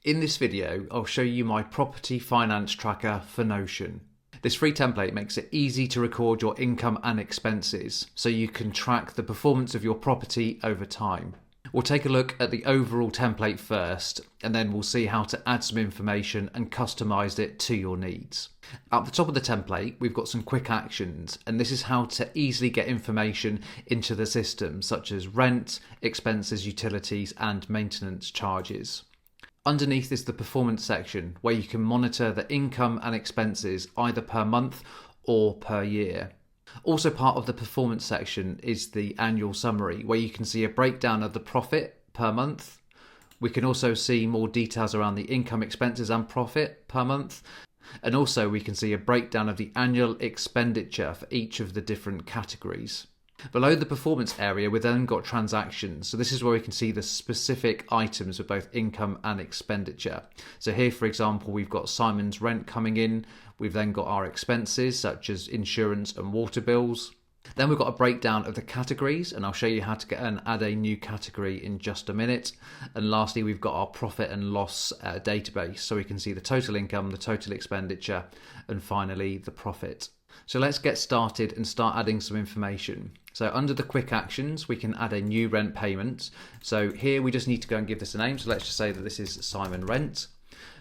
In this video, I'll show you my property finance tracker for Notion. This free template makes it easy to record your income and expenses so you can track the performance of your property over time. We'll take a look at the overall template first, and then we'll see how to add some information and customize it to your needs. At the top of the template, we've got some quick actions, and this is how to easily get information into the system, such as rent, expenses, utilities, and maintenance charges. Underneath is the performance section, where you can monitor the income and expenses either per month or per year. Also part of the performance section is the annual summary, where you can see a breakdown of the profit per month. We can also see more details around the income, expenses and profit per month. And also we can see a breakdown of the annual expenditure for each of the different categories. Below the performance area, we've then got transactions. So this is where we can see the specific items of both income and expenditure. So here, for example, we've got Simon's rent coming in. We've then got our expenses, such as insurance and water bills. Then we've got a breakdown of the categories, and I'll show you how to get and add a new category in just a minute. And lastly, we've got our profit and loss database, so we can see the total income, the total expenditure, and finally the profit. So let's get started and start adding some information. So under the quick actions, we can add a new rent payment. So here we just need to go and give this a name. So let's just say that this is Simon Rent.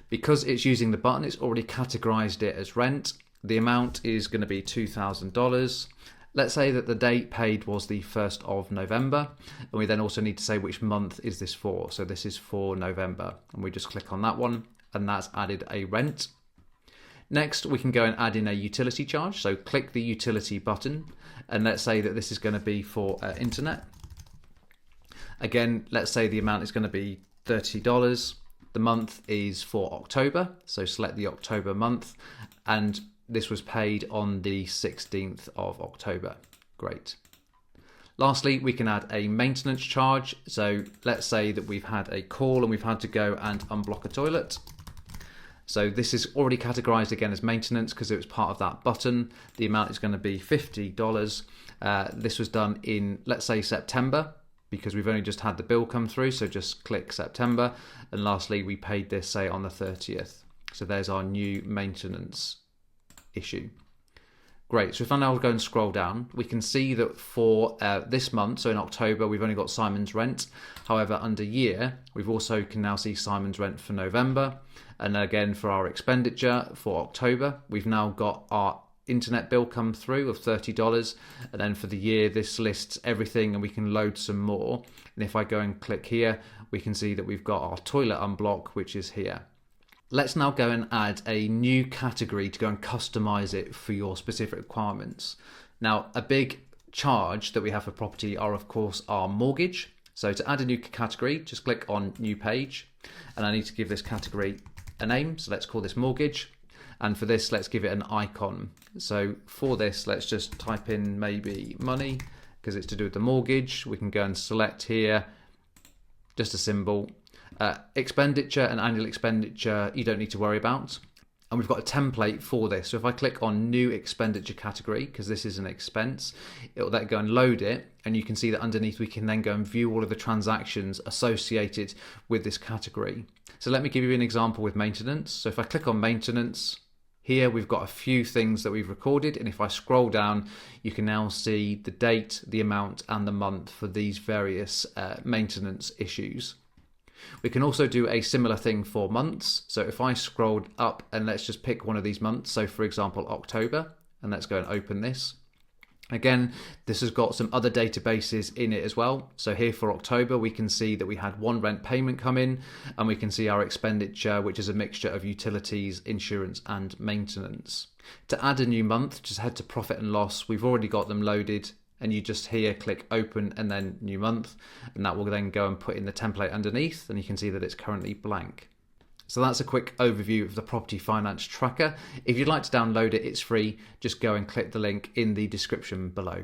Because it's using the button, it's already categorized it as rent. The amount is going to be $2,000. Let's say that the date paid was the 1st of November. And we then also need to say which month is this for. So this is for November. And we just click on that one, and that's added a rent. Next, we can go and add in a utility charge. So click the utility button, and let's say that this is going to be for internet. Again, let's say the amount is going to be $30. The month is for October, so select the October month, and this was paid on the 16th of October. Great. Lastly, we can add a maintenance charge. So let's say that we've had a call and we've had to go and unblock a toilet. So this is already categorized again as maintenance because it was part of that button. The amount is going to be $50. This was done in, let's say, September, because we've only just had the bill come through. So just click September. And lastly, we paid this, say, on the 30th. So there's our new maintenance issue. Great. So if I now go and scroll down, we can see that for this month, so in October, we've only got Simon's rent. However, under year, we've also can now see Simon's rent for November. And again, for our expenditure for October, we've now got our internet bill come through of $30. And then for the year, this lists everything, and we can load some more. And if I go and click here, we can see that we've got our toilet unblock, which is here. Let's now go and add a new category to go and customize it for your specific requirements. Now, a big charge that we have for property are, of course, our mortgage. So to add a new category, just click on new page, and I need to give this category a name. So let's call this mortgage. And for this, let's give it an icon. So for this, let's just type in maybe money, because it's to do with the mortgage. We can go and select here just a symbol. Expenditure and annual expenditure, you don't need to worry about. And we've got a template for this. So if I click on new expenditure category, because this is an expense, it will then go and load it. And you can see that underneath we can then go and view all of the transactions associated with this category. So let me give you an example with maintenance. So if I click on maintenance, here we've got a few things that we've recorded. And if I scroll down, you can now see the date, the amount and the month for these various maintenance issues. We can also do a similar thing for months. So if I scrolled up and let's just pick one of these months. So for example, October, and let's go and open this. Again, this has got some other databases in it as well. So here for October, we can see that we had one rent payment come in, and we can see our expenditure, which is a mixture of utilities, insurance and maintenance. To add a new month, just head to profit and loss. We've already got them loaded. And you just here click open and then new month, and that will then go and put in the template underneath, and you can see that it's currently blank. So that's a quick overview of the property finance tracker. If you'd like to download it, it's free. Just go and click the link in the description below.